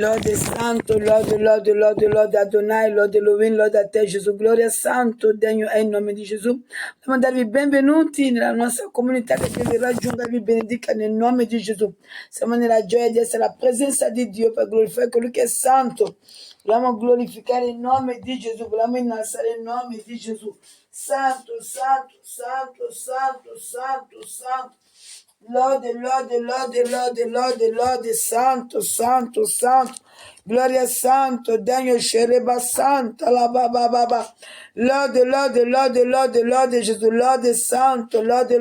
Lord Santo, Lord Adonai, Lord Elohim, Lord a te Gesù, gloria Santo, degno è il nome di Gesù. Dobbiamo darvi benvenuti nella nostra comunità che vi raggiunga, vi benedica nel nome di Gesù. Siamo nella gioia di essere alla presenza di Dio per glorificare colui che è santo. Vogliamo glorificare il nome di Gesù, vogliamo innalzare il nome di Gesù. Santo, santo, santo, santo, santo, santo. Lode, santo, santo, santo. Gloria santo, degno scereba santa, la baba. Lode, Gesù, lode santo, lode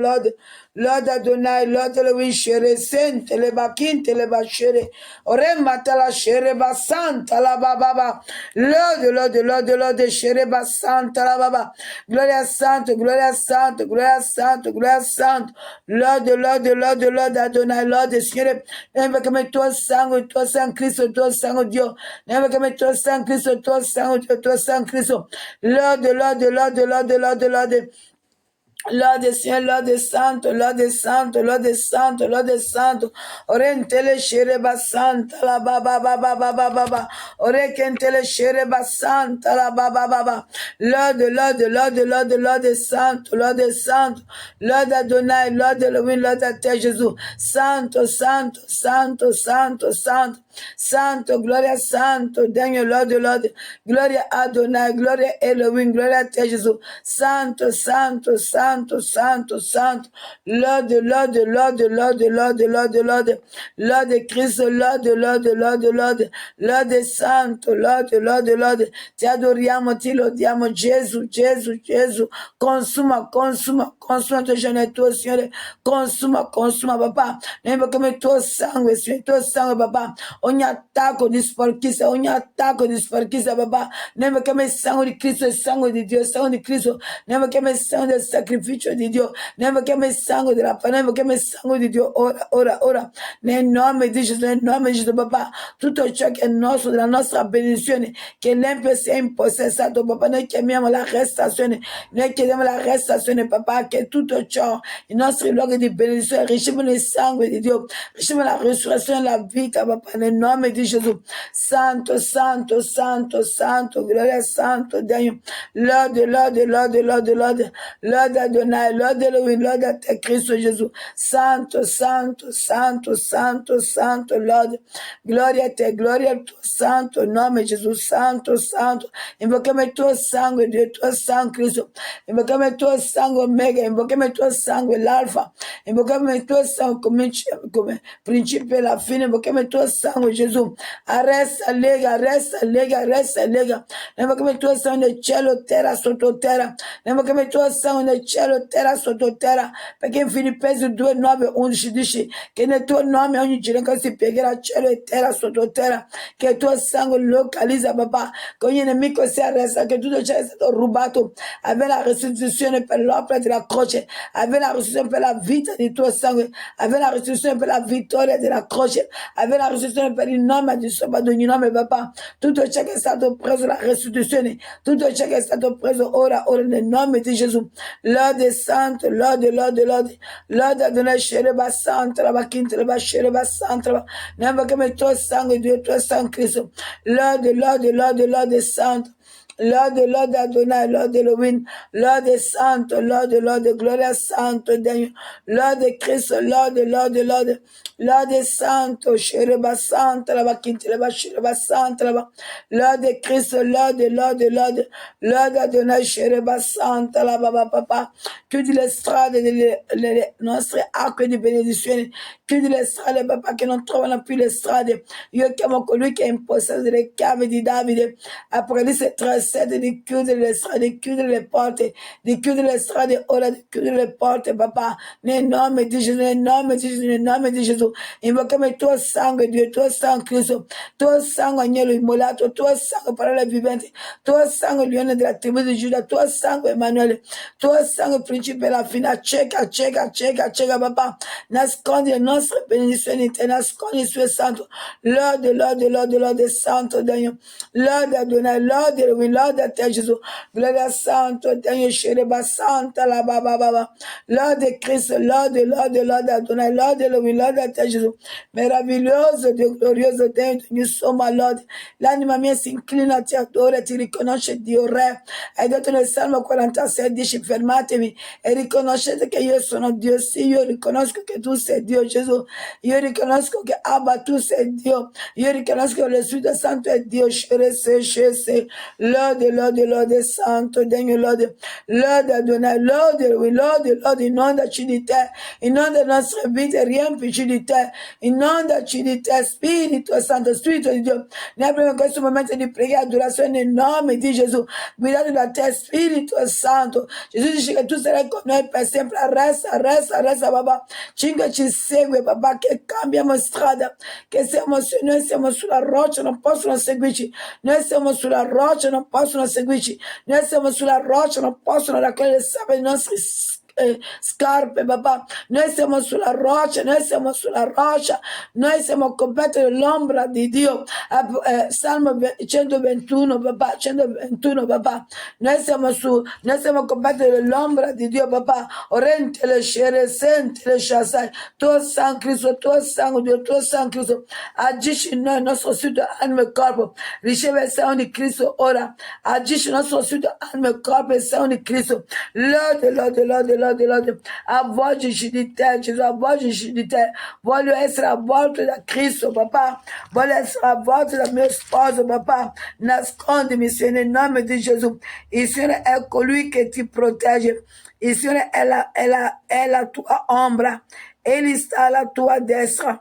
Adonai, lode le winshere, sente le bakinte le bashere, oremata la scereba santa, la baba. Lode, scereba santa, la baba. Gloria santo, gloria santo, gloria santo, gloria santo. Lode, Adonai, lode, Signore, never come to a sangue, Cristo, tuo sangue, Dio, never come to a sang Cristo, tuo sangue, tuo sang Cristo. Lode. Lode Signore, lode santo, orentele scereba santa, la baba, orecentele scereba santa, la baba, lode santo, lode Adonai, lode Elohim, lode a te Gesù, santo, gloria santo, degno lode, gloria Adonai, gloria Elohim, gloria a te Gesù, santo, lode Cristo, lode santo, lode, ti adoriamo, ti lodiamo, Gesù, consuma tuo giorno tuo Signore, consuma papà, noi invochiamo il tuo sangue, Signore, il tuo sangue papà, ogni attacco di sporchizia papà, noi invochiamo il sangue di Cristo, il sangue di Dio, il sangue di Cristo, noi invochiamo il sangue del sacrificio di Dio, noi invochiamo il sangue della parola, noi invochiamo il sangue di Dio, ora, nel nome di Gesù papà, tutto ciò che è nostro, della nostra benedizione, che l'empio sia impossessato papà, noi chiamiamo la restaurazione, noi chiediamo la restaurazione papà, che tutto ciò, i nostri luoghi di benedizione, ricevono il sangue di Dio, ricevono la risurrezione e la vita papà, nel nome di Gesù, santo, gloria santo, Dio, lode Adonai, lode Elohim, lode a te Cristo Gesù, santo, lode, gloria a te, gloria al tuo santo nome Gesù, santo, invochiamo il tuo sangue Dio, il tuo sangue Cristo, invochiamo il tuo sangue Omega, invochiamo il tuo sangue l'Alfa, invochiamo il tuo sangue come principio e la fine, invochiamo il tuo sangue Gesù, arresta, lega, invochiamo il tuo sangue nel cielo, terra, sottoterra, invochiamo il tuo sangue nel cielo, terra, sottoterra, perché in Filippesi 2, 9, 11 dici che nel tuo nome ogni ginocchio si piegherà, cielo e terra, sottoterra, che il tuo sangue localizza papà, che ogni nemico si arresta, che tutto ciò è stato rubato, aveva la restituzione per l'opera della croce, aveva la restituzione per la vita di tuo sangue, aveva la restituzione per la vittoria della croce, aveva la restituzione per il nome di sopra di ogni nome papà, tutto ciò che è stato preso, la restituzione, tutto ciò che è stato preso ora nel nome di Gesù, lode santo, lode Adonai, scereba santa, la bacchinte, la scereba santa, noi invochiamo il tuo sangue, Dio, il tuo sangue Cristo, lode santo, lode Adonai, lode Elohim, lode santo, lode gloria santo, lode Cristo, lode santo, scereba santa, la bacchinte, la scereba santa, lode Cristo, lode Adonai, scereba santa, la baba papà, chiudi le strade delle nostre acque di benedizione, chiudi le strade papà che non trovano più le strade, io chiamo colui che è in possesso delle chiavi di Davide, Apocalisse 3:7, di chiudere le strade, di chiudere le porte, di chiudere le strade ora, di chiudere le porte papà, nel nome di Gesù, nel nome di Gesù, invochiamo il tuo sangue Dio, il tuo sangue Cristo, tuo sangue agnello immolato, tuo sangue parole viventi, tuo sangue leone della tribù di Giuda, tuo sangue Emanuele, tuo sangue principe della fine, acceca papà, nascondi le nostre nostra benedizione eterna, scogli il suo santo, lode, lode, lode, lode, santo Dio, lode Adonai, lode, oui, lode a te Gesù, gloria santo Dio, Shereba santa la baba baba, lode Cristo, lode, lode, lode Adonai, lode, oui, lode a te Gesù, meraviglioso Dio, glorioso Dio, ogni somma lode, l'anima mia si inclina, ti adora, ti riconosce Dio Re, hai detto nel Salmo 46, dici fermatevi e riconoscete che io sono Dio, sì, io riconosco che tu sei Dio Gesù, io riconosco che Abba tu sei Dio, io riconosco che lo Spirito Santo è Dio, scese, lode, lode, lode, santo, degno, lode, lode Adonai, lode, lode, lode, inondaci di te, inonda le nostre vite, riempici di te, inondaci di te, Spirito Santo, Spirito di Dio, noi abbiamo questo momento di preghiera, adorazione nel nome di Gesù, guidato da te, Spirito Santo, Gesù dice che tu sarai con noi per sempre, resta, papà, cinque ci segue, papà, che cambiamo strada, che noi siamo sulla roccia, non possono seguirci, noi siamo sulla roccia, non possono seguirci, noi siamo sulla roccia, non possono raccogliere le sabbie dei nostri scarpe, papà, noi siamo sulla roccia, noi siamo coperti dell'ombra di Dio, Salmo 121, papà, 121, papà, noi siamo coperti dell'ombra di Dio, papà, orente le scere, senti le sciasai, tuo San Cristo, tuo San Dio, tuo San Cristo, agisci in noi, il nostro spirito, anima e corpo, riceve il Sangue di Cristo ora, agisci il nostro spirito, anima e corpo, il Sangue di Cristo, lode, lode, lode, lode, lode, avvolgici di te, Gesù, avvolgici di te, voglio essere avvolto da Cristo, papà, voglio essere avvolto da mio sposo, papà, nascondimi, Signore, nel nome di Gesù, il Signore è colui che ti protegge, il Signore è la tua ombra, Egli sta alla tua destra.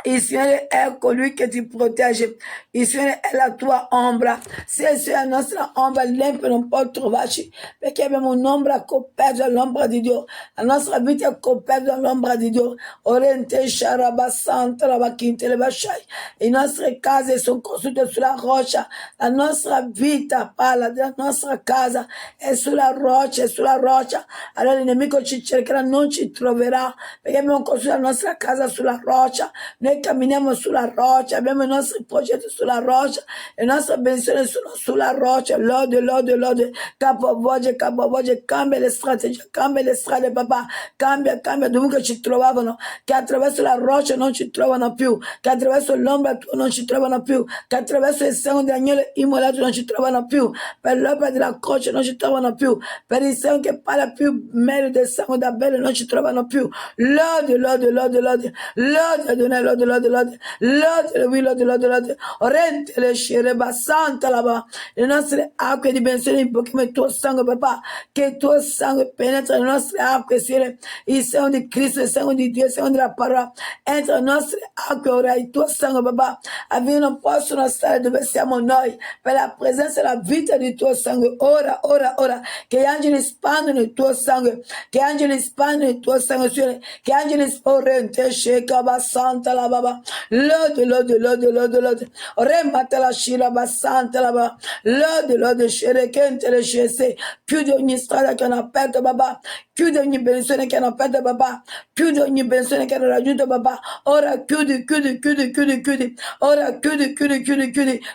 Il Signore è colui che ti protegge, il Signore è la tua ombra. Se il Signore è la nostra ombra, l'empio non può trovarci, perché abbiamo un'ombra coperta dall'ombra di Dio. La nostra vita è coperta dall'ombra di Dio. Oriente, Sharaba, Santa, Rabakinte, Lebashai. Le nostre case sono costruite sulla roccia. La nostra vita parla della nostra casa, è sulla roccia, è sulla roccia. Allora l'inimico ci cercherà, non ci troverà, perché abbiamo costruito la nostra casa sulla roccia. Noi camminiamo sulla roccia, abbiamo i nostri progetti sulla roccia, le nostre benedizioni sono sulla roccia, lode, lode, lode, capovolge, cambia le strade, papà, cambia, dovunque ci trovavano, che attraverso la roccia non ci trovano più, che attraverso l'ombra tua non ci trovano più, che attraverso il sangue di agnello immolato non ci trovano più, per l'opera della croce non ci trovano più, per il sangue che parla più meglio del sangue d'Abele non ci trovano più, lode, lode, lode, lode, lode, Adonai, lode, orente le scere basanta là, le nostre acque di benedizione invochiamo il tuo sangue, papà, che il tuo sangue penetra le nostre acque, Signore, il sangue di Cristo, il sangue di Dio, il sangue della parola, entra le nostre acque, ora il tuo sangue, papà, avviene non possono stare dove siamo noi, per la presenza e la vita di tuo sangue, ora, che gli angeli spandono il tuo sangue, che gli angeli spandono il tuo sangue, Signore, che gli angeli orente sceka basanta la baba, lode, remate la scira basanta la baba, lode, scere kente le scese, chiudi ogni strada che hanno aperto, babà, chiudi ogni benedizione che hanno aperto, babà, chiudi ogni benedizione che hanno raggiunto, babà, ora chiudi, ora chiudi,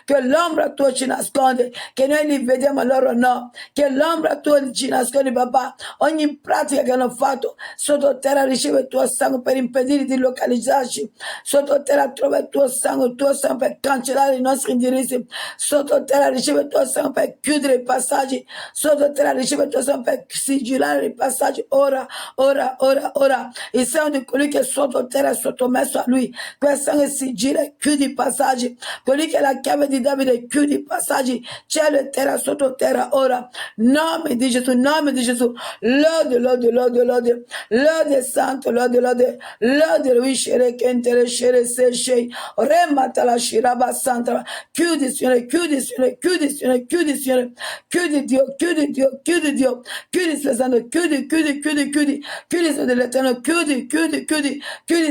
che l'ombra tua ci nasconde, che noi li vediamo, loro no, che l'ombra tua ci nasconde, babà, ogni pratica che hanno fatto, sotto terra riceve il tuo sangue per impedire di localizzarci, sotto terra trova il tuo sangue per cancellare i nostri indirizzi, sotto terra riceve il tuo sangue per chiudere i passaggi, sotto terra riceve il tuo sangue per sigillare i passaggi, ora, il sangue di colui che è sotto terra è sottomesso a lui, quel sangue sigilla e chiude i passaggi, colui che è la chiave di Davide chiude i passaggi, cielo e terra sotto terra, ora, nome di Gesù, lode santo, lode, lui scere che shere seche. Rema tala shiraba santa. Que du Seigneur, que du Seigneur, que du Seigneur, que du Seigneur. Que de Dieu, que de Dieu, que de Dieu. Que du Seigneur, que de l'éternel, que de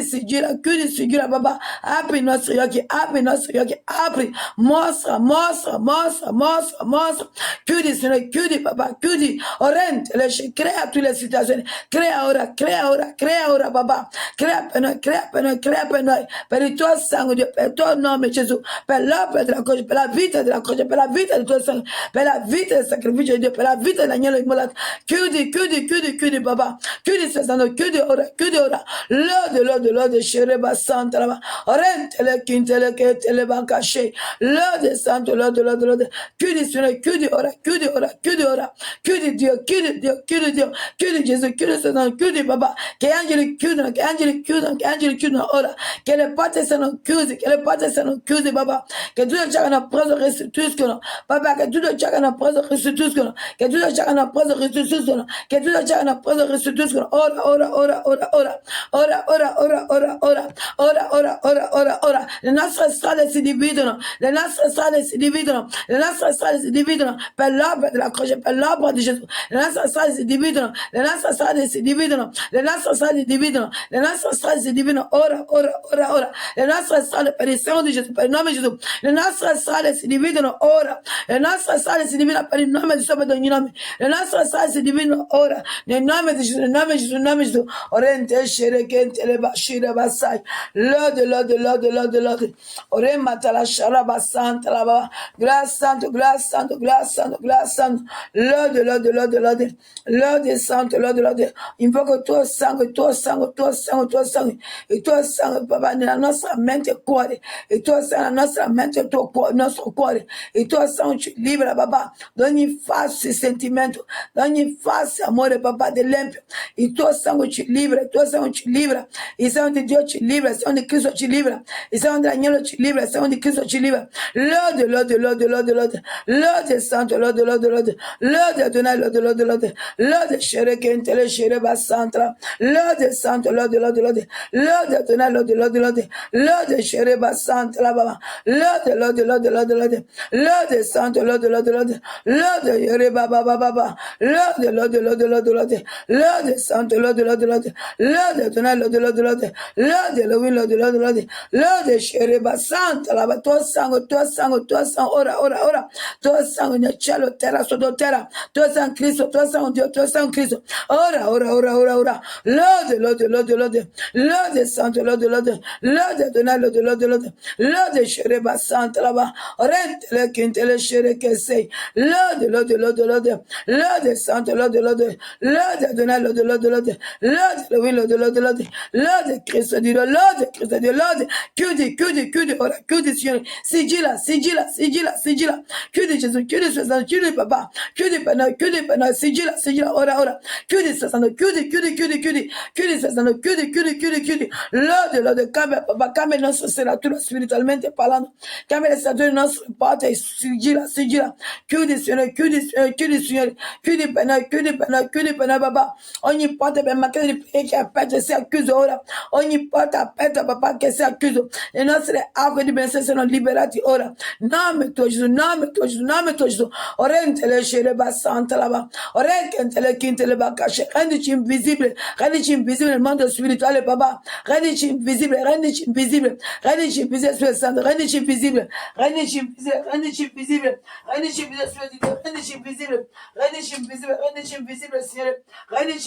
Sigira, que de Sigira, Baba. Apri notre yoki, apri notre yoki, apri. Mostra. Que du Seigneur, que du Papa, que du Orient, créa toutes les situations. Créa ora, Baba. Créa per noi. Per il tuo sangue, Dio, per il tuo nome, Gesù. Per l'opera della croce, per la vita della croce, per la vita del tuo sangue, per la vita del sacrificio di Dio, per la vita dell'agnello immolato. Chiudi, Baba. Chiudi, Sestano, chiudi ora. Lode, Shereba Santa, Lava. Orente le quinte, le chete, le bancasce. Lode, Santo, lode. Chiudi, Signore, chiudi ora. Chiudi Dio. Chiudi Gesù, chiudi Sestano, chiudi Baba. Che angeli chiudono ora. Che le porte siano chiuse, Baba. Che tutto ciò che hanno preso restituiscono. Baba, che tutto ciò che hanno preso restituiscono. Che tutto ciò che hanno preso restituiscono. Ora. Le nostre strade si dividono. Per l'opera della croce, per l'opera di Gesù. Le nostre strade si dividono. Ora. Le nostre strade per il sangue di Gesù, per il nome di Gesù. Le nostre strade si dividono ora. Le nostre strade si dividono per il nome di sopra di ogni nome. Le nostre strade si dividono ora. Nel nome di Gesù. Orente shere kente le bashire basai. Lode. Oremata la sharaba santa la baba. Grazie santo. Lode santo, lode. Invoco il tuo sangue. Il tuo sangue, Papa, nella nostra mente e cuore. Il tuo sangue nella nostra mente e il nostro cuore. Il tuo sangue ci libera, Papà, da ogni falso sentimento, da ogni falso amore, Papà, dell'empio. Il tuo sangue ci libera. Il sangue di Dio ci libera. Il sangue di Cristo ci libera. Il sangue dell'agnello ci libera. Il sangue di Cristo ci libera. Lode santo, lode. Lode Adonai, lode. Lode shere kente le shere basantra. Lode santo, lode. Lode Adonai, lode. Lode shere basantra, Baba. Lode. Lode santo, lode. Lode yere baba. Lode. Lode santo, lode. Lode Adonai, lode. Lode. Lode shere basanta, Baba. Tuo sangue. Ora. Tuo sangue nel cielo, terra, sotto terra. Tuo sangue Cristo, tuo sangue Dio, tuo sangue Cristo. Ora. Lode. Lode santo, lode. Lode Adonai, lode. Lode shere basanta, Baba. Orente le quinte le shere che sei. Lode. Lode santo, lode. Lode Adonai, lode. Lode Cristo Dio, lode. Chiudi ora, chiudi Signore. Sigilla. Chiudi Gesù, chiudi Sestano, chiudi Papà. Chiudi per noi, sigilla, ora. Chiudi Sestano, chiudi Sestano, chiudi. Lode, cambia il nostro senatura spiritualmente parlando. Cambia le senature del nostro porte, sigilla. Chiudi Signore. Chiudi per noi, Papà. Ogni porta per mancare di che è aperta sia chiusa ora. Ogni porta aperta, Papà, che sia chiusa. Le nostre acque di benessere sono liberate ora. Nome tuo Gesù. Orente le shere basanta lava. Orente le quinte le bacasce. Rendici invisibile nel mondo spirituale, Papà. Rendici invisibile, Spirito Santo. Rendici invisibile, Signore. Rendici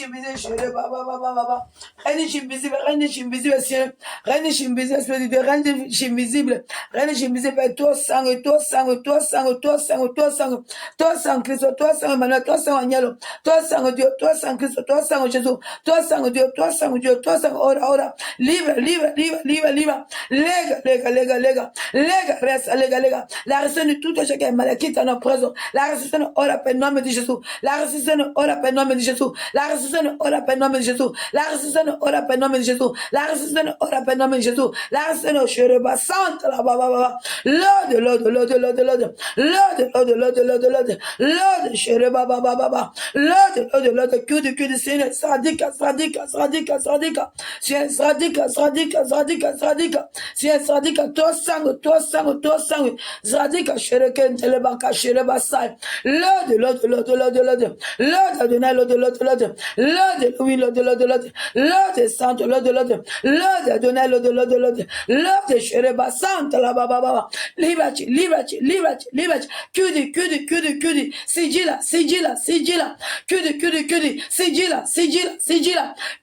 invisibile, Signore. Baba. Rendici invisibile, Signore. Rendici invisibile, Spirito di Dio. Rendici invisibile per tuo sangue, tuo sangue, Cristo, tuo sangue Emanuele, tuo sangue Agnello, tuo sangue Dio, tuo sangue Cristo, tuo sangue Gesù, tuo sangue Dio, tuo sangue ora, libera, lega, la restituzione di tutto ciò che è male, chi ti hanno preso, la restituzione ora per il nome di Gesù, la restituzione ora per il nome di Gesù, la restituzione ora per il nome di Gesù, la restituzione ora per il nome di Gesù, la restituzione ora per il nome di Gesù, la restituzione scereba santa la baba, lode, scereba baba, lode, chiudi, Signore, sradica, Signore, sradica, sradika, Seigneur, sradika, toi sangue, sradika, shereken, telebaka, sherebasai, Lord, Adonai, Lord, oui, Lord, Saint, Lord, Adonai, Lord, sherebasant, la baba, liberty, Kudi, sigila, Kudi, sigila, Kudi, sigila, Kudi, sigila,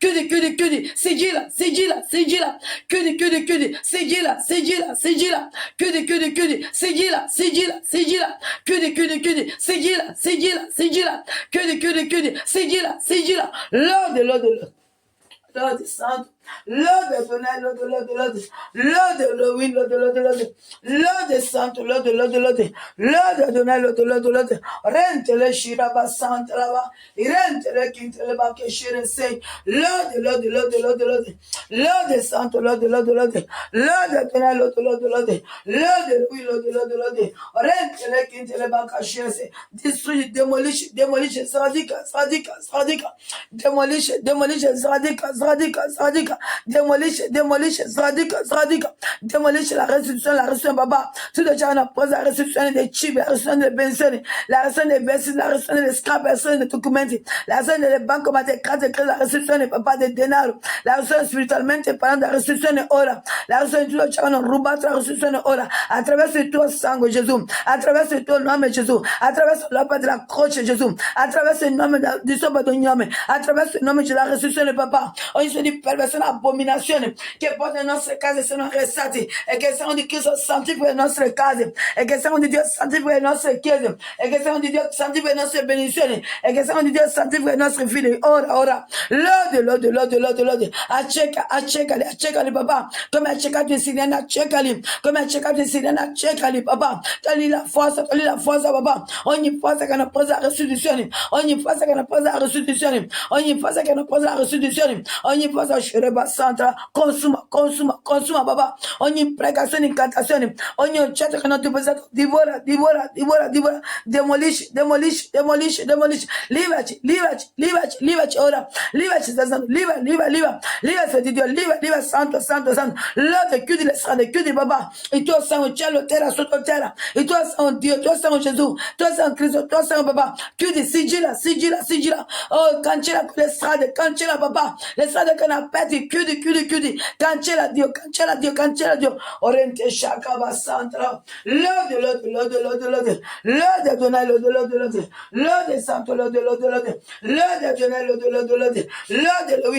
Kudi, sigila, Kudi, sigila, Lord Santo, Lord Adonai, Lord Elohim, Lord Santo, Lord Adonai, Lord, Rente le Shiraba Santa Lava, Rente le Quintele Bakeshere say, Lord Santo, Lord Adonai, Lord, Elohim, Lord, Rente le Quintele Bakeshere say, destroy, demolish, Sadika, demolish, Sadika, demolish, Sadika, demolish la restitution, Baba, tout le temps, on la restitution des chips, la restitution des benzones, la restitution des vestiges, la restitution des scraps, la restitution des documents, la restitution des banques, comme la restitution des papas des denaro, la restitution spirituellement, parlant de la restitution des ora, la restitution de tout le temps, on roubat la restitution des ora, à travers ce toi sang, Jésus, à travers ce toi nom, Jésus, à travers la part de la croche, Jésus, à travers ce nom du soba de Nyame, à travers ce nom de la restitution de papa, on se dit perversion, abomination, che porta le nostre case sono arrestati e che siamo di Cristo santi per le nostre case e che siamo di Dio santi per le nostre chiese e che siamo di Dio santi per le nostre benedizioni e che siamo di Dio santi per i nostri figli ora Lord accecali papà come ha accecato in Siriana accecali papà togli la forza papà ogni forza che hanno preso la restituzione ogni forza che hanno preso la restituzione ogni forza Shireba Santa consuma Baba ogni imprecazione incantazione ogni oggetto che non ti posso divora demolish liberci ora liberci Dio santo Lord chiudi le strade chiudi Baba il tuo sangue cielo terra sotto terra il tuo sangue Dio il tuo sangue Gesù il tuo sangue Cristo il tuo sangue Baba chiudi sigilla oh cancella le strade cancella Baba le strade che hanno aperto chiudi cancella Dio orente shakaba santa Lord Adonai Lord santo Lord Adonai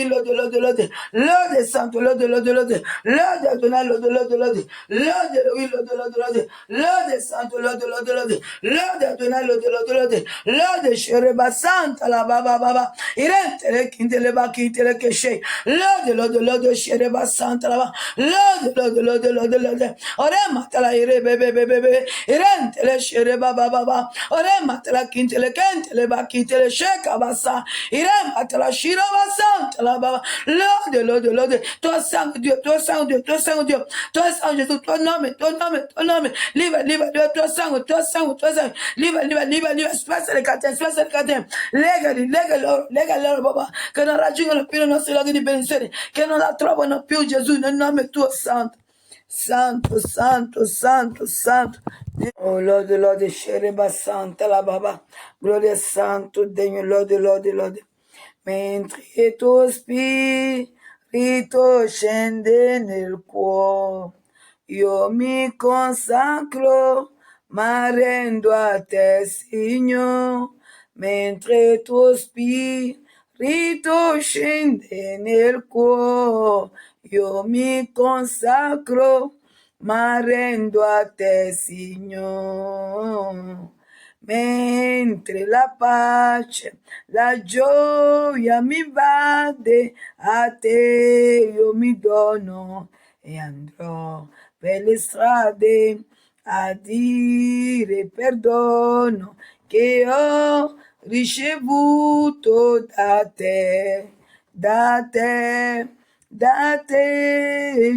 Lord Elohim Lord santo Lord Adonai Lord Elohim Lord santo Lord Adonai Lord Shereba Santa la baba irente le kintele bakitele keshe Lord Shereba Santa la Lord ore matala ire bebe irente le Shereba baba ore matala kintele kentele bakitele sheka basa ire matala shira Santa la baba Lord toi sang Dieu toi sang Jésus toi nom libre toi sang libre space le catene legali Baba che non raggiungono più i nostri luoghi di benedizione che non la trovano più Gesù nel nome tuo santo oh Lord Shereba Santa la Baba gloria santo degno Lord mentre il tuo spirito scende nel cuore io mi consacro ma rendo a te Signore mentre il tuo spirito scende nel cuore io mi consacro ma rendo a te Signore mentre la pace, la gioia mi invade, a te io mi dono e andrò per le strade a dire perdono che ho ricevuto da te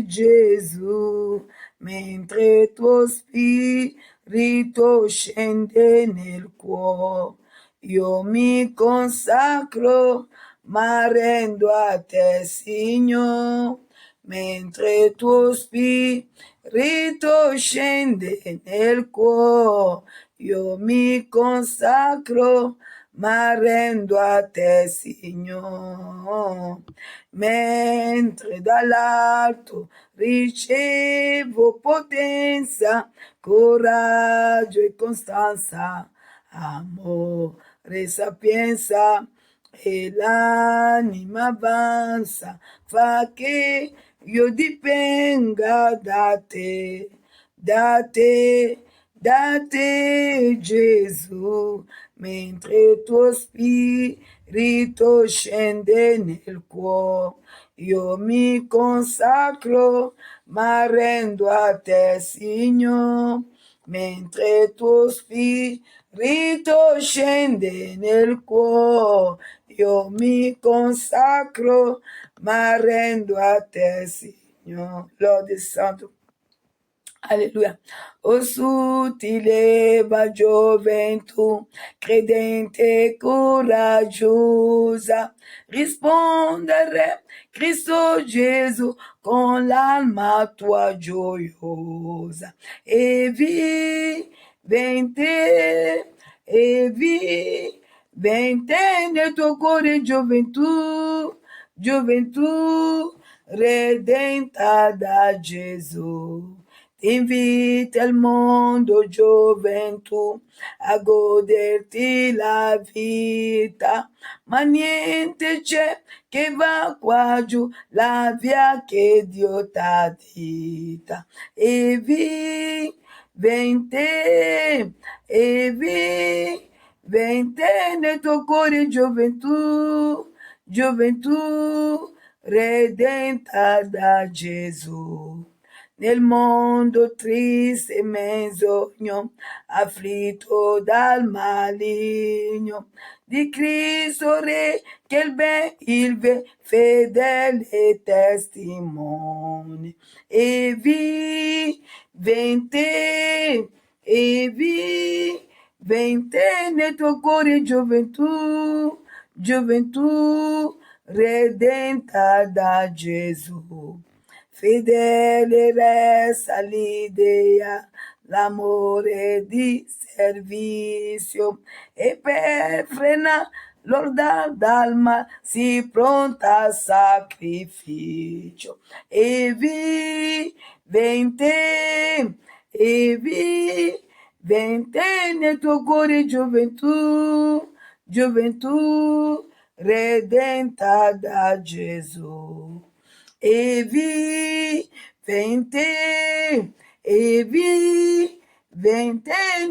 Gesù, mentre tuo spirito scende nel cuore, io mi consacro, ma rendo a te, Signore, mentre tuo spirito scende nel cuore, io mi consacro, ma rendo a te, Signore. Mentre dall'alto ricevo potenza, coraggio e costanza, amore e sapienza, e l'anima avanza, fa che io dipenga da te, da te, da te, Gesù, mentre il tuo spirito scende nel cuore, io mi consacro, ma rendo a te, Signore, mentre il tuo spirito scende nel cuore, io mi consacro, ma rendo a te, Signore. Lode Santo. Alleluia. O sutileva gioventù, credente e coraggiosa, rispondere Cristo Gesù con l'alma tua gioiosa. E vivente nel tuo cuore gioventù, gioventù redenta da Gesù. Invita il mondo, gioventù, a goderti la vita, ma niente c'è che va qua giù, la via che Dio t'ha dita. E vivente nel tuo cuore, gioventù, gioventù redenta da Gesù. Nel mondo triste e menzogno, afflitto dal maligno, di Cristo Re, che il ben, il fedele testimone, e vivente nel tuo cuore, gioventù, gioventù redenta da Gesù. Fedele resta l'idea, l'amore di servizio, e per frenare l'orda dal mal si pronta al sacrificio. E vivente nel tuo cuore, gioventù, gioventù redenta da Gesù. E vivente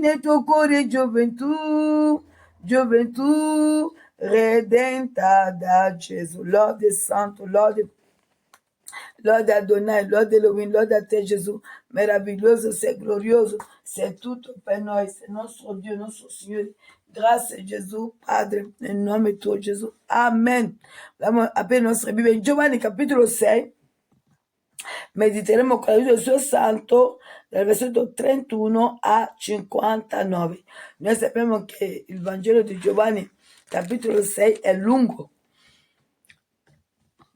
nel tuo cuore, gioventù, gioventù redenta da Gesù. Lode Santo, lode Adonai, lode Elohim, lode a te, Gesù. Meraviglioso, sei glorioso, sei tutto per noi, sei nostro Dio, nostro Signore. Grazie Gesù, Padre, nel nome tuo Gesù. Amen. Abbiamo appena le nostre Bibbie in Giovanni capitolo 6. Mediteremo con l'aiuto del suo santo dal versetto 31 a 59. Noi sappiamo che il Vangelo di Giovanni capitolo 6 è lungo,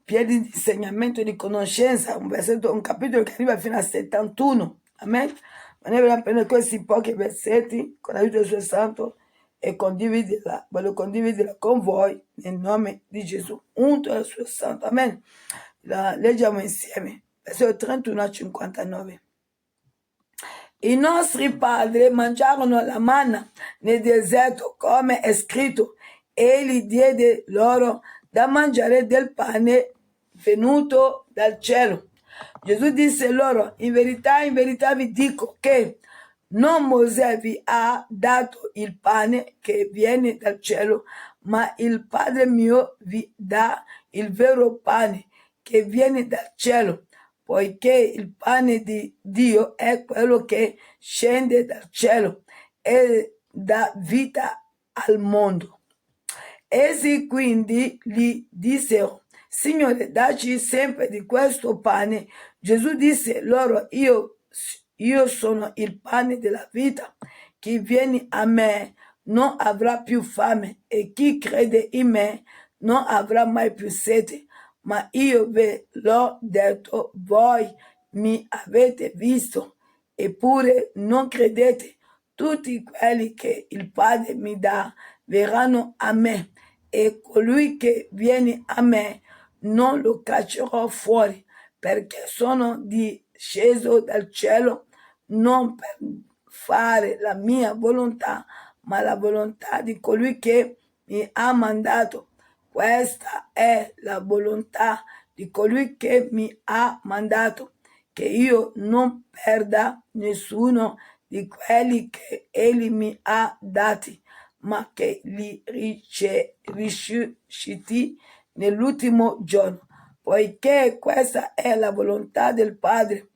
pieno di insegnamento e di conoscenza, un capitolo che arriva fino a 71. Amen. Ma noi vogliamo prendere questi pochi versetti con l'aiuto del suo santo e voglio condividerla con voi nel nome di Gesù, unto dal suo santo. Amen. La leggiamo insieme. Versetto 31 a 59. I nostri padri mangiarono la manna nel deserto, come è scritto, egli diede loro da mangiare del pane venuto dal cielo. Gesù disse loro, in verità vi dico che non Mosè vi ha dato il pane che viene dal cielo, ma il Padre mio vi dà il vero pane che viene dal cielo, poiché il pane di Dio è quello che scende dal cielo e dà vita al mondo. Essi quindi gli dissero, Signore, dacci sempre di questo pane. Gesù disse loro, io sono il pane della vita. Chi viene a me non avrà più fame, e chi crede in me non avrà mai più sete. ma io ve l'ho detto, voi mi avete visto, eppure non credete. Tutti quelli che il Padre mi dà verranno a me, e colui che viene a me non lo caccerò fuori, perché sono disceso dal cielo non per fare la mia volontà, ma la volontà di colui che mi ha mandato. Questa è la volontà di colui che mi ha mandato, che io non perda nessuno di quelli che egli mi ha dati, ma che li risusciti nell'ultimo giorno, poiché questa è la volontà del Padre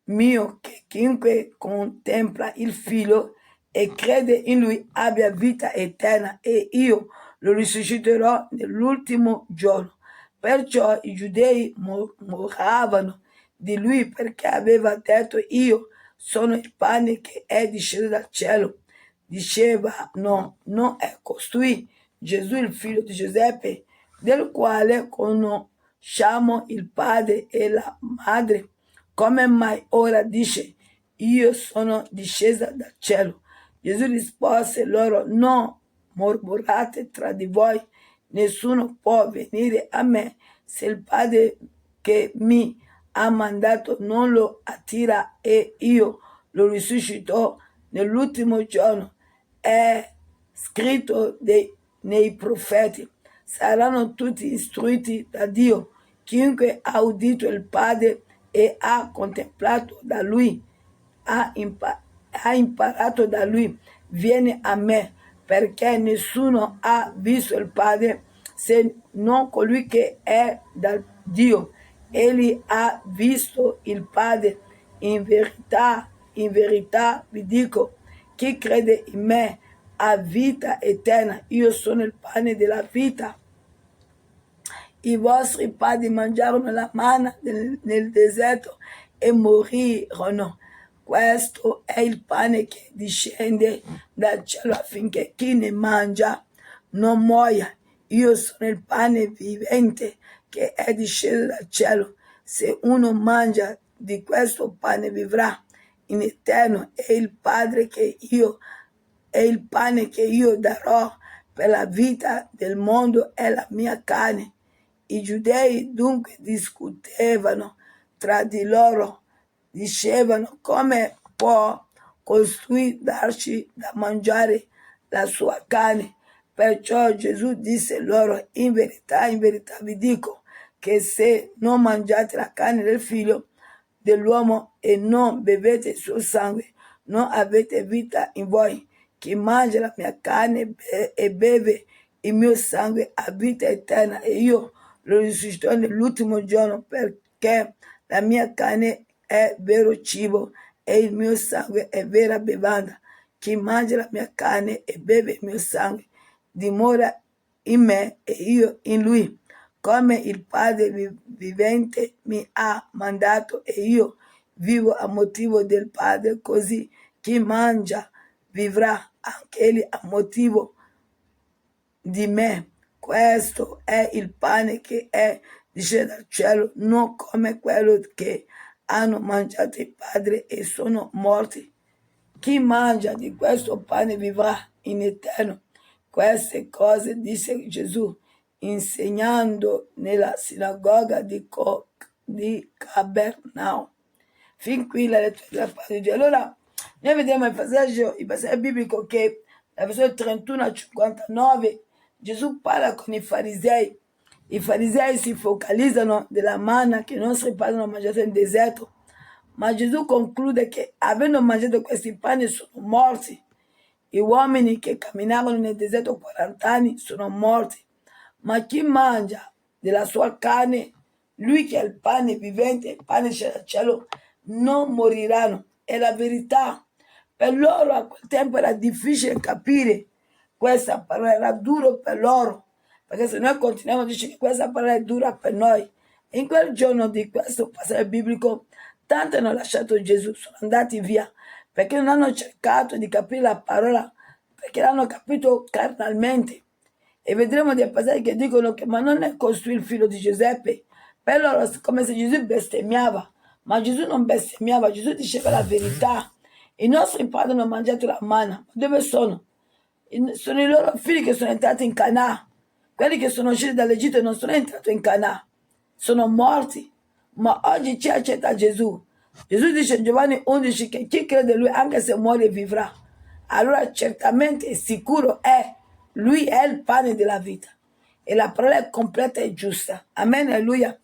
mio, che chiunque contempla il Figlio e crede in lui abbia vita eterna, e io lo risusciterò nell'ultimo giorno. Perciò i giudei moravano di lui, perché aveva detto: io sono il pane che è disceso dal cielo. Diceva: no, non è costui Gesù il figlio di Giuseppe, del quale conosciamo il padre e la madre? Come mai ora dice: io sono discesa dal cielo? Gesù rispose loro: non mormorate tra di voi, nessuno può venire a me se il Padre che mi ha mandato non lo attira, e io lo risuscito nell'ultimo giorno. È scritto nei profeti: saranno tutti istruiti da Dio. Chiunque ha udito il Padre e ha contemplato da lui, ha, ha imparato da lui, viene a me, perché nessuno ha visto il Padre se non colui che è da Dio. Egli ha visto il Padre. In verità vi dico, chi crede in me ha vita eterna. Io sono il pane della vita. I vostri padri mangiarono la manna nel deserto e morirono. Questo è il pane che discende dal cielo, affinché chi ne mangia non muoia. Io sono il pane vivente che è disceso dal cielo. Se uno mangia di questo pane vivrà in eterno, e il pane che io darò per la vita del mondo è la mia carne. I giudei dunque discutevano tra di loro, dicevano: come può costui darci da mangiare la sua carne? Perciò Gesù disse loro: in verità vi dico, che se non mangiate la carne del figlio dell'uomo e non bevete il suo sangue, non avete vita in voi. Chi mangia la mia carne e beve il mio sangue ha vita eterna, e io lo risusciterò nell'ultimo giorno, perché la mia carne è vero cibo e il mio sangue è vera bevanda. Chi mangia la mia carne e beve il mio sangue dimora in me e io in lui, come il Padre vivente mi ha mandato e io vivo a motivo del Padre, così chi mangia vivrà anche egli a motivo di me. Questo è il pane che è disceso dal cielo, non come quello che hanno mangiato i padri e sono morti. Chi mangia di questo pane vivrà in eterno. Queste cose disse Gesù, insegnando nella sinagoga di Capernaum. Fin qui la lettura della parola di Dio. Allora, noi vediamo il passaggio biblico che da versetto 31 a 59 Gesù parla con i farisei. I farisei si focalizzano della manna che i nostri padri hanno mangiato in deserto, ma Gesù conclude che avendo mangiato questi pani sono morti. Gli uomini che camminavano nel deserto 40 anni sono morti, ma chi mangia della sua carne, lui che è il pane vivente, il pane del cielo, non moriranno. È la verità. Per loro a quel tempo era difficile capire questa parola, era duro per loro, perché se noi continuiamo a dire che questa parola è dura per noi, in quel giorno di questo passaggio biblico, tanti hanno lasciato Gesù, sono andati via, perché non hanno cercato di capire la parola, perché l'hanno capito carnalmente. E vedremo dei passaggi che dicono che ma non è costui il figlio di Giuseppe. Per loro è come se Gesù bestemmiava, ma Gesù non bestemmiava, Gesù diceva la verità. I nostri padri hanno mangiato la manna, ma dove sono? Sono i loro figli che sono entrati in Canà. Quelli che sono usciti dall'Egitto non sono entrati in Canà, sono morti. Ma oggi ci accetta Gesù. Gesù dice in Giovanni 11 che chi crede in lui, anche se muore, vivrà. Allora certamente sicuro è, lui è il pane della vita. E la parola è completa e giusta. Amen, alleluia.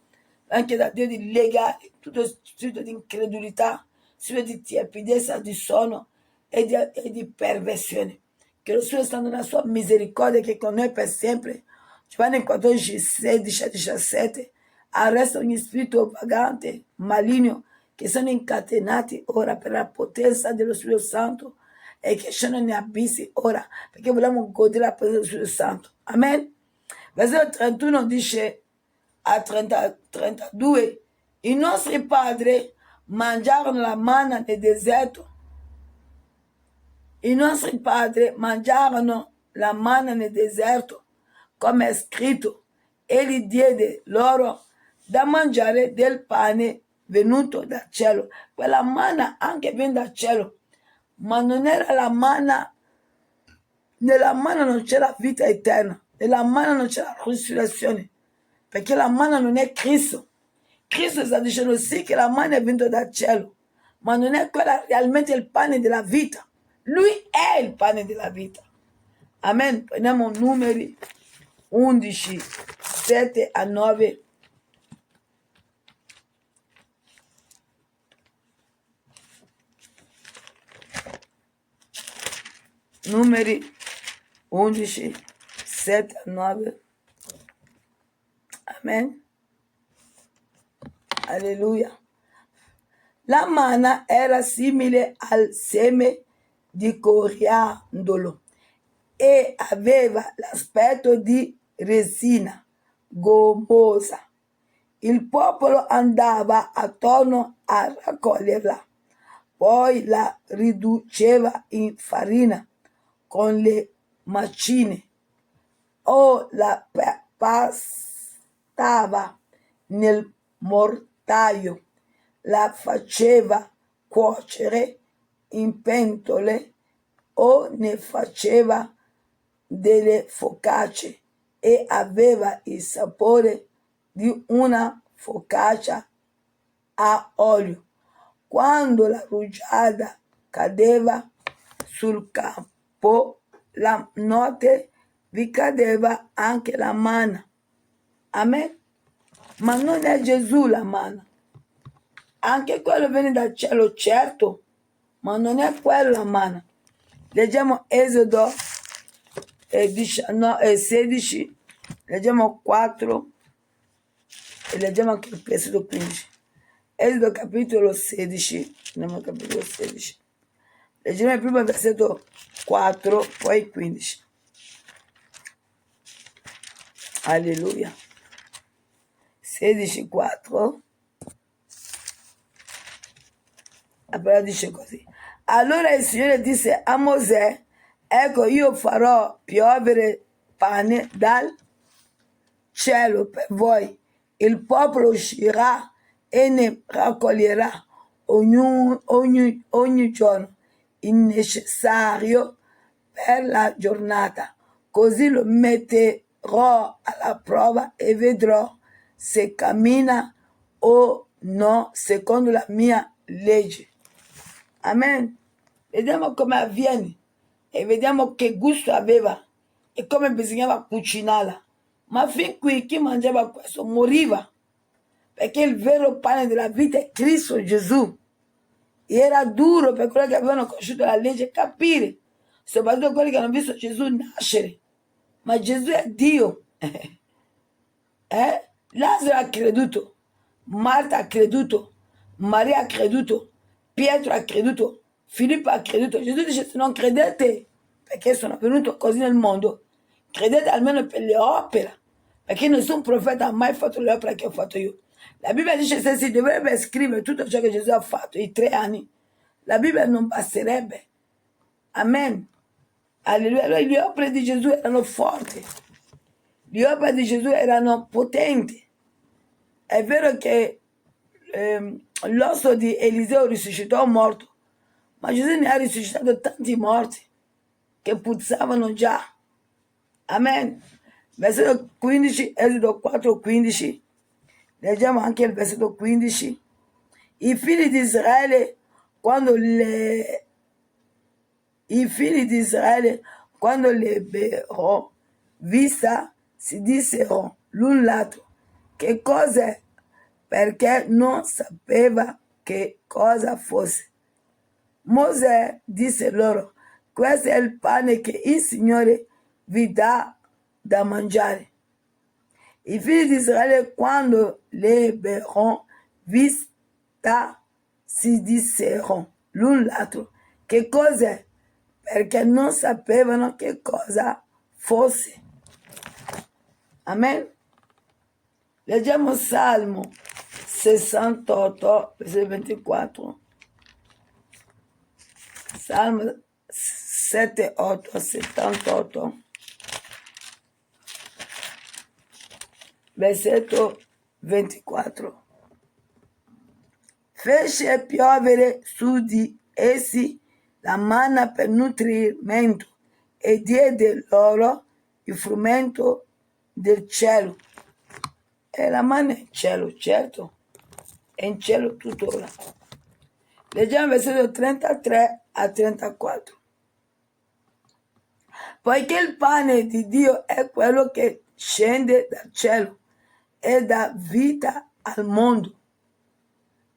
Anche da Dio di legare tutto spirito di incredulità, spirito di tiepidezza, di sonno e di perversione. Che lo Spirito Santo nella sua misericordia che è con noi per sempre. Giovanni 14, 16 a 17. Arresta ogni spirito vagante, maligno, che sono incatenati ora per la potenza dello Spirito Santo e che scendono negli abissi ora, perché vogliamo godere la presenza dello Spirito Santo. Amen. Versetto 31 dice a 32, i nostri padri mangiarono la manna nel deserto. I nostri padri mangiarono la manna nel deserto, come è scritto, egli diede loro da mangiare del pane venuto dal cielo. Quella manna anche viene dal cielo, ma non era la manna, nella manna non c'è la vita eterna, nella manna non c'è la risurrezione, perché la manna non è Cristo. Cristo sta dicendo sì che la manna è venuta dal cielo, ma non è quella realmente il pane della vita. Lui è il pane della vita. Amen. Prendiamo numeri 11, 7 a 9. Numeri 11, 7 a 9. Amen. Alleluia. La manna era simile al seme di coriandolo e aveva l'aspetto di resina gommosa. Il popolo andava attorno a raccoglierla, poi la riduceva in farina con le macine o la pastava nel mortaio, la faceva cuocere in pentole o ne faceva delle focacce e aveva il sapore di una focaccia a olio. Quando la rugiada cadeva sul campo, la notte vi cadeva anche la manna. Amen. Ma non è Gesù la manna. Anche quello viene dal cielo, certo, ma non è quello la manna. Leggiamo Esodo 16, leggiamo 4 e leggiamo anche il versetto 15. Esodo capitolo 16, andiamo al capitolo 16. Leggiamo il primo versetto 4, poi 15. Alleluia. 16, 4. La parola dice così. Allora il Signore disse a Mosè, ecco io farò piovere pane dal cielo per voi. Il popolo uscirà e ne raccoglierà ogni giorno il necessario per la giornata. Così lo metterò alla prova e vedrò se cammina o no secondo la mia legge. Amen. Vediamo come avviene e vediamo che gusto aveva e come bisognava cucinarla. Ma fin qui chi mangiava questo moriva, perché il vero pane della vita è Cristo Gesù. E era duro per quelli che avevano conosciuto la legge capire, soprattutto quelli che hanno visto Gesù nascere. Ma Gesù è Dio. Lazzaro ha creduto, Marta ha creduto, Maria ha creduto, Pietro ha creduto, Filippo ha creduto. Gesù dice se non credete, perché sono venuto così nel mondo, credete almeno per le opere, perché nessun profeta ha mai fatto le opere che ho fatto io. La Bibbia dice se si dovrebbe scrivere tutto ciò che Gesù ha fatto in 3 anni, la Bibbia non basterebbe. Amen. Alleluia. Allora le opere di Gesù erano forti. le opere di Gesù erano potenti. È vero che l'osso di Eliseo risuscitò morto, ma Gesù ne ha risuscitato tanti morti che puzzavano già. Amen. Versetto 15, Esodo 4, 15. Leggiamo anche il versetto 15. I figli di Israele, quando le ebbero vista, si dissero l'un l'altro: che cos'è? Perché non sapeva che cosa fosse. Mosè disse loro: questo è il pane che il Signore vi dà da mangiare. I figli di Israele, quando l'ebbero vista, si dissero l'un l'altro: che cos'è? Perché non sapevano che cosa fosse. Amen. Leggiamo Salmo 68, versetto 24. Salmo 78, 78. Versetto 24. Fece piovere su di essi la manna per nutrimento e diede loro il frumento del cielo. E la manna è in cielo, certo, è in cielo tuttora. Leggiamo versetto 33 a 34. Poiché il pane di Dio è quello che scende dal cielo e dà vita al mondo.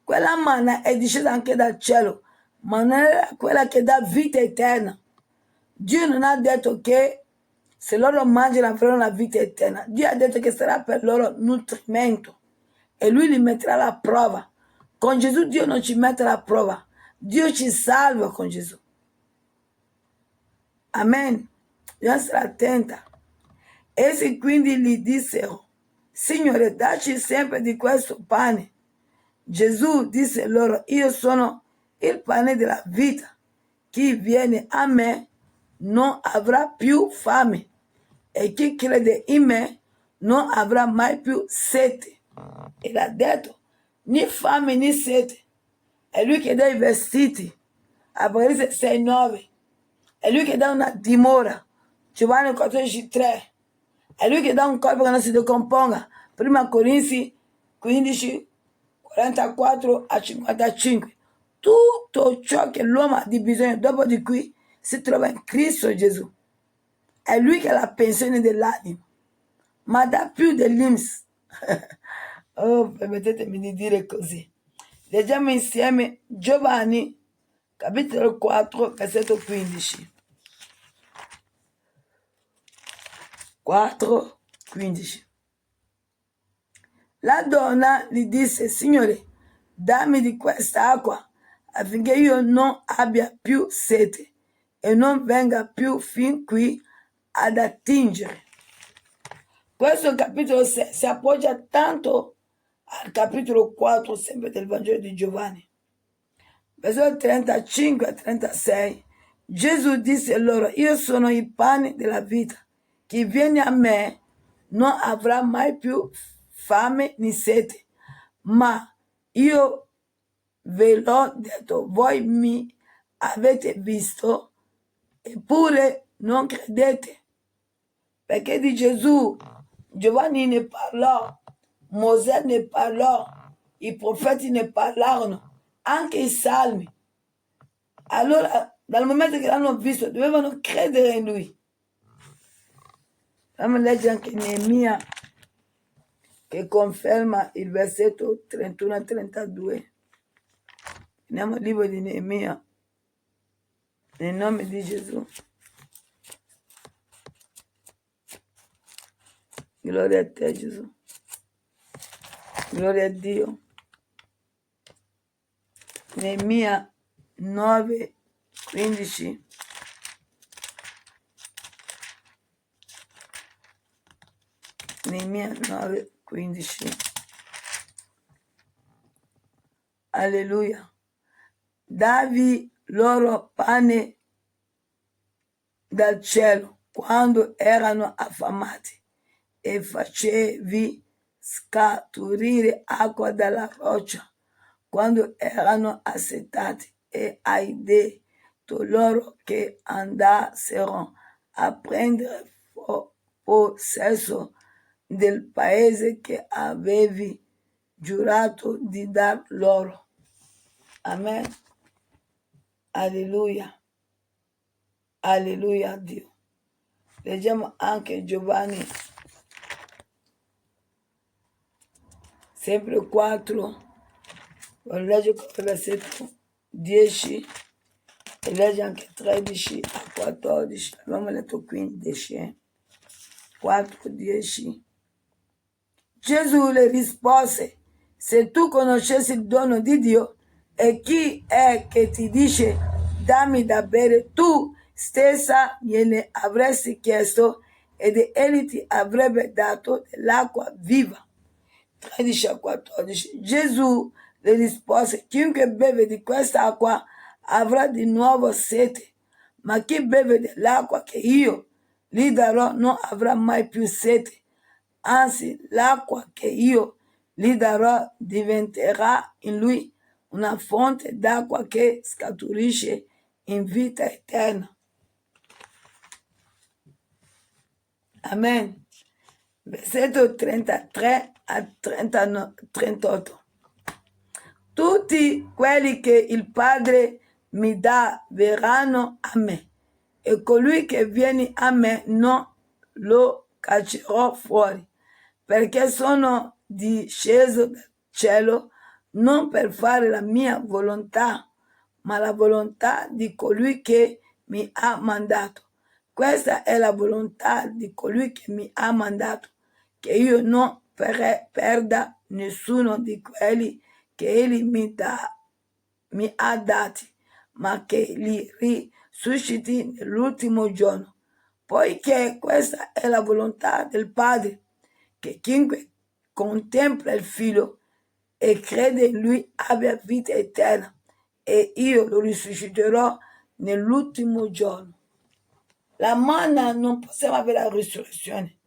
Quella manna è discesa anche dal cielo, ma non era quella che dà vita eterna. Dio non ha detto che se loro mangiano avranno la vita eterna. Dio ha detto che sarà per loro nutrimento e Lui li metterà alla prova. Con Gesù Dio non ci mette alla prova. Dio ci salva con Gesù. Amen. Bisogna stare attenta. Essi quindi gli dissero: Signore, dacci sempre di questo pane. Gesù disse loro: io sono il pane della vita. Chi viene a me non avrà più fame e chi crede in me non avrà mai più sete. E l'ha detto: né fame né sete. È Lui che dà i vestiti. Apocalisse 6,9. È Lui che dà una dimora. Giovanni 14,3. È Lui che dà un corpo che non si decomponga. Prima Corinzi 15, 44 a 55. Tutto ciò che l'uomo ha di bisogno dopo di qui si trova in Cristo Gesù. È Lui che ha la pensione dell'anima, ma dà più dell'INPS. Oh, permettetemi di dire così. Leggiamo insieme Giovanni, capitolo 4, versetto 15. 4, 15. La donna gli disse: Signore, dammi di questa acqua affinché io non abbia più sete e non venga più fin qui ad attingere. Questo capitolo 6 si appoggia tanto al capitolo 4 sempre del Vangelo di Giovanni. Versetto 35 a 36. Gesù disse loro: io sono il pane della vita. Chi viene a me non avrà mai più fame né sete, ma io ve l'ho detto, voi mi avete visto eppure non credete. Perché di Gesù Giovanni ne parlò, Mosè ne parlò, i profeti ne parlarono, anche i salmi. Allora, dal momento che l'hanno visto, dovevano credere in lui. Fammi leggere anche Neemia, che conferma il versetto 31 a 32. Andiamo al libro di Neemia, nel nome di Gesù. Gloria a te, Gesù. Gloria a Dio. Neemia 9, 15. Neemia 9, 15. Alleluia. Davi loro pane dal cielo quando erano affamati e facevi scaturire acqua dalla roccia quando erano assetati, e hai detto loro che andassero a prendere possesso del paese che avevi giurato di dar loro. Amen. Alleluia. Alleluia a Dio. Leggiamo anche Giovanni, sempre 4, leggo il versetto 10 e leggo anche 13 a 14. Abbiamo letto 15, 4, 10. Gesù le rispose: se tu conoscessi il dono di Dio e chi è che ti dice dammi da bere, tu stessa gliene avresti chiesto ed egli ti avrebbe dato dell'acqua viva. 13 a 14. Gesù le rispose: chiunque beve di questa acqua avrà di nuovo sete, ma chi beve dell'acqua che io gli darò non avrà mai più sete. Anzi, l'acqua che io gli darò diventerà in lui una fonte d'acqua che scaturisce in vita eterna. Amen. Versetto 33 a 38. Tutti quelli che il Padre mi dà verranno a me, e colui che viene a me non lo caccerò fuori, perché sono disceso dal cielo non per fare la mia volontà, ma la volontà di colui che mi ha mandato. Questa è la volontà di colui che mi ha mandato, che io non perda nessuno di quelli che egli mi ha dati, ma che li risusciti nell'ultimo giorno. Poiché questa è la volontà del Padre, che chiunque contempla il Figlio e crede in Lui abbia vita eterna, e io lo risusciterò nell'ultimo giorno. La manna non possiamo avere la risurrezione.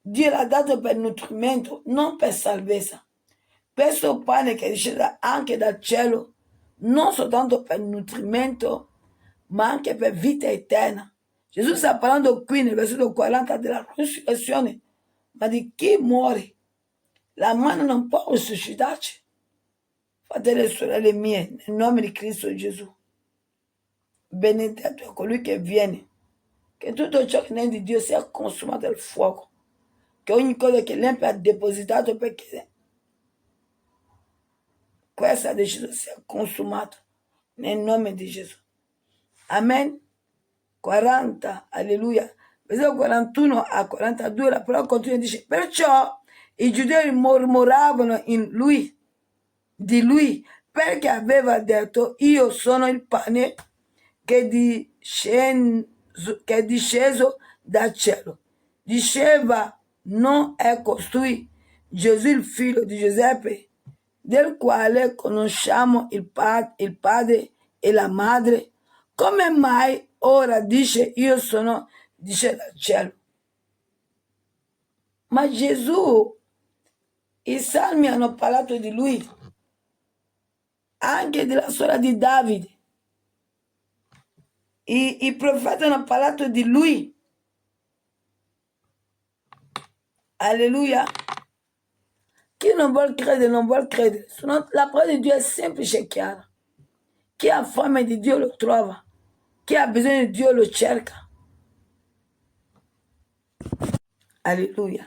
Dio l'ha dato per nutrimento, non per salvezza. Questo pane che discende anche dal cielo, non soltanto per nutrimento, ma anche per vita eterna. Gesù sta parlando qui nel versetto 40 della risurrezione, ma di chi muore. La manna non può risuscitarci. Fratelli e sorelle mie, nel nome di Cristo Gesù, benedetto è colui che viene, che tutto ciò che non è di Dio sia consumato dal fuoco, che ogni cosa che l'empio ha depositato perché questo ha deciso sia consumato nel nome di Gesù. Amen. 40, alleluia. Versetto 41 a 42 la parola continua e dice: perciò i giudei mormoravano di lui, perché aveva detto: io sono il pane che è disceso dal cielo. Diceva: non è costui Gesù il figlio di Giuseppe, del quale conosciamo il padre e la madre? Come mai ora dice io sono disceso dal cielo? Ma Gesù, i salmi hanno parlato di lui, anche della storia di Davide. I profeti hanno parlato di lui. Alleluia. Chi non vuole credere, non vuole credere. La parola di Dio è semplice e chiara. Chi ha fame di Dio lo trova. Chi ha bisogno di Dio lo cerca. Alleluia.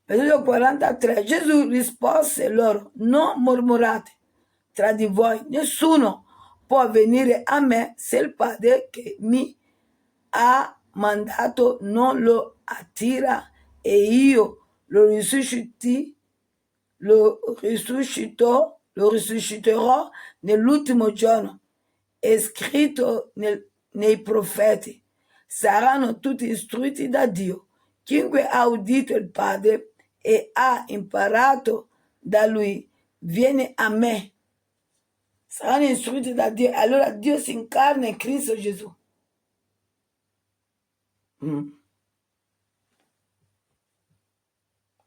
Versetto 43. Gesù rispose loro: non mormorate tra di voi, nessuno può venire a me se il Padre che mi ha mandato non lo attira, e io lo risusciterò nell'ultimo giorno. È scritto nei profeti: saranno tutti istruiti da Dio. Chiunque ha udito il Padre e ha imparato da lui viene a me. Saranno istruiti da Dio. Allora Dio si incarna in Cristo Gesù.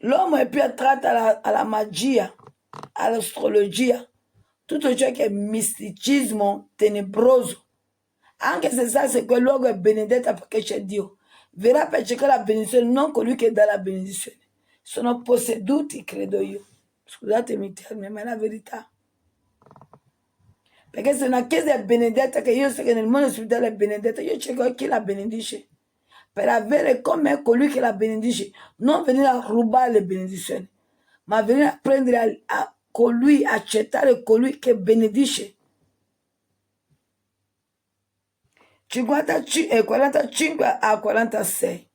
L'uomo è più attratto alla magia, all'astrologia, tutto ciò che è misticismo tenebroso. Anche se sa se quel luogo è benedetto perché c'è Dio, verrà per cercare la benedizione, non colui che dà la benedizione. Sono posseduti, credo io. Scusatemi il termine, ma è la verità. Perché se una chiesa è benedetta, che io so che nel mondo spirituale è benedetta, io cerco chi la benedice. Per avere come colui che la benedice, non venire a rubare le benedizioni, ma venire a prendere a colui, accettare colui che benedice. 45 a 46.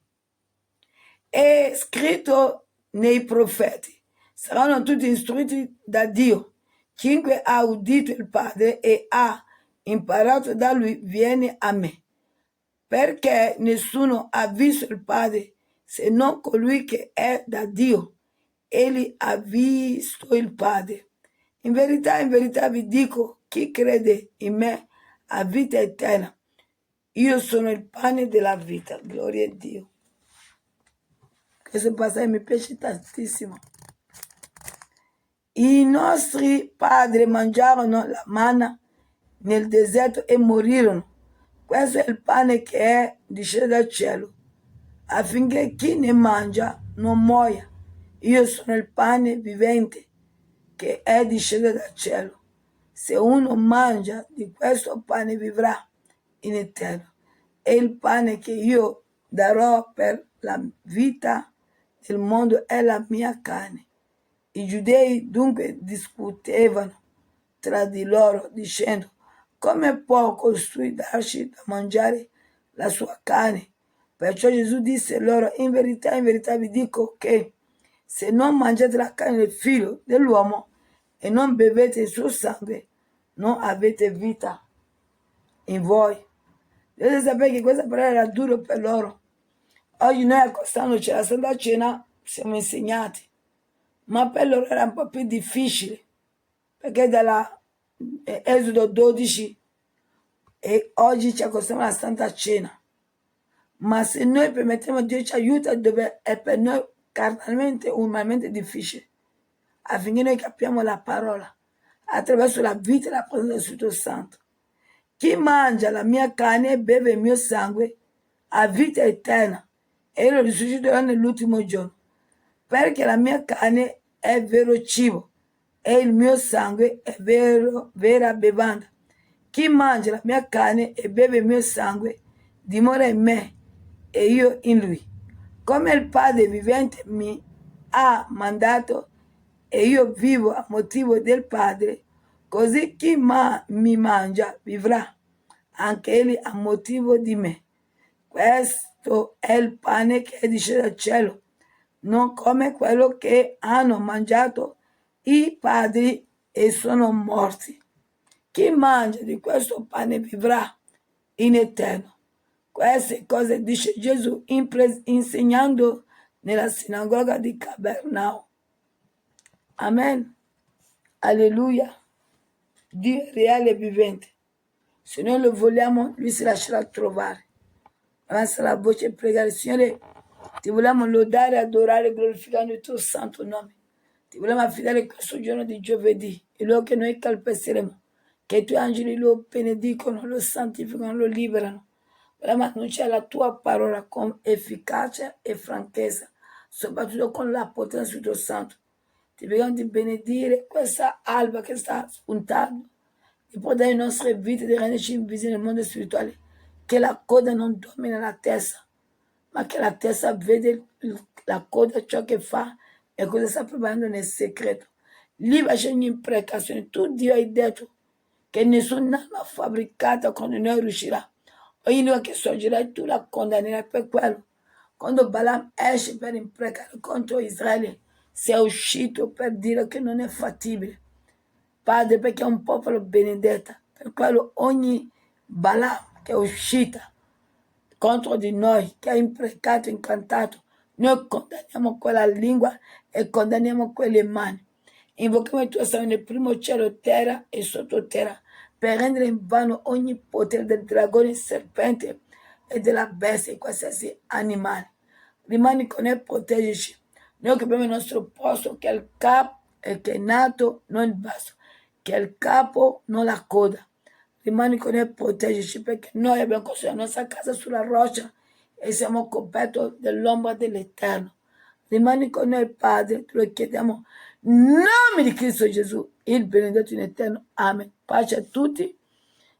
È scritto nei profeti, saranno tutti istruiti da Dio. Chiunque ha udito il Padre e ha imparato da lui viene a me, perché nessuno ha visto il Padre se non colui che è da Dio. Egli ha visto il Padre. In verità vi dico, chi crede in me ha vita eterna. Io sono il pane della vita, gloria a Dio. Questo passaggio mi piace tantissimo. I nostri padri mangiarono la manna nel deserto e morirono. Questo è il pane che è disceso dal cielo, affinché chi ne mangia non muoia. Io sono il pane vivente che è disceso dal cielo. Se uno mangia di questo pane vivrà in eterno. È il pane che io darò per la vita del mondo è la mia carne. I giudei dunque discutevano tra di loro dicendo: come può costui darci da mangiare la sua carne? Perciò Gesù disse loro: in verità vi dico che se non mangiate la carne del figlio dell'uomo e non bevete il suo sangue, non avete vita in voi. Dovete sapere che questa parola era dura per loro. Oggi noi accostandoci alla Santa Cena siamo insegnati, ma per loro era un po' più difficile, perché dalla Esodo 12 e oggi ci accostiamo alla Santa Cena. Ma se noi permettiamo, Dio ci aiuta dove è per noi carnalmente, umanamente difficile, affinché noi capiamo la parola attraverso la vita e la presenza del Spirito Santo. Chi mangia la mia carne e beve il mio sangue ha vita eterna e io lo risusciterò nell'ultimo giorno, perché la mia carne è vero cibo e il mio sangue è vera bevanda. Chi mangia la mia carne e beve il mio sangue dimora in me e io in lui. Come il Padre vivente mi ha mandato e io vivo a motivo del Padre, così chi mi mangia vivrà, anche egli a motivo di me. Questo è il pane che disce dal cielo, non come quello che hanno mangiato i padri e sono morti. Chi mangia di questo pane vivrà in eterno. Queste cose dice Gesù insegnando nella sinagoga di Capernaum. Amen. Alleluia. Dio è reale e vivente. Se noi lo vogliamo, lui si lascerà trovare. Avanza la voce e pregare. Signore, ti vogliamo lodare, adorare, glorificando il tuo santo nome. Ti vogliamo affidare questo giorno di giovedì, il luogo che noi calpesteremo, che i tuoi angeli lo benedicono, lo santificano, lo liberano. Vogliamo annunciare la tua parola con efficacia e franchezza, soprattutto con la potenza del tuo santo. Ti preghiamo di benedire questa alba che sta spuntando, di portare le nostre vite, di renderci invisibili nel mondo spirituale, che la coda non domina la testa, ma che la testa vede la coda ciò che fa e cosa sta preparando nel segreto. Liberaci ogni imprecazione. Tu Dio hai detto che nessun'arma fabbricata contro noi riuscirà. Ogni lingua che sorgerà tu la condannerai per quello. Quando Balaam esce per imprecare contro Israele, si è uscito per dire che non è fattibile. Padre, perché è un popolo benedetto. Per quello ogni Balaam che è uscita contro di noi, che ha imprecato, incantato, noi condanniamo quella lingua e condanniamo quelle mani. Invochiamo il tuo sangue nel primo cielo, terra e sottoterra, per rendere in vano ogni potere del dragone, serpente e della bestia e qualsiasi animale. Rimani con noi, proteggici. noi occupiamo il nostro posto, che è il capo e che è nato, non il basso, che è il capo, non la coda. Rimani con noi e proteggici, perché noi abbiamo costruito la nostra casa sulla roccia e siamo coperti dell'ombra dell'Eterno. Rimani con noi, Padre, te lo chiediamo, in nome di Cristo Gesù, il benedetto in eterno. Amen. Pace a tutti.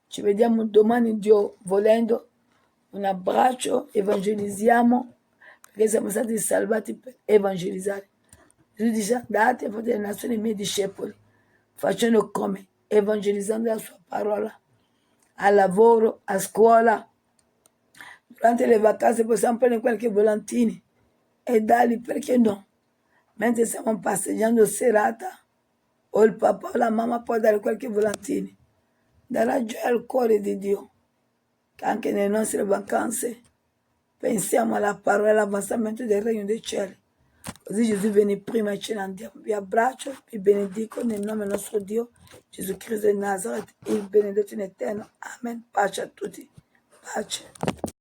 Ci vediamo domani, Dio volendo. Un abbraccio, evangelizziamo, perché siamo stati salvati per evangelizzare. Gesù dice: andate e fate le nazioni miei discepoli, facendo come? Evangelizzando la sua parola, al lavoro, a scuola. Durante le vacanze possiamo prendere qualche volantini e darli, perché no? Mentre stiamo passeggiando serata, o il papà o la mamma può dare qualche volantini. Darà gioia al cuore di Dio, che anche nelle nostre vacanze pensiamo alla parola e all'avanzamento del regno dei cieli. Così Gesù viene prima e ce ne andiamo. Vi abbraccio, vi benedico nel nome del nostro Dio, Gesù Cristo di Nazareth, il benedetto in eterno. Amen. Pace a tutti. Pace.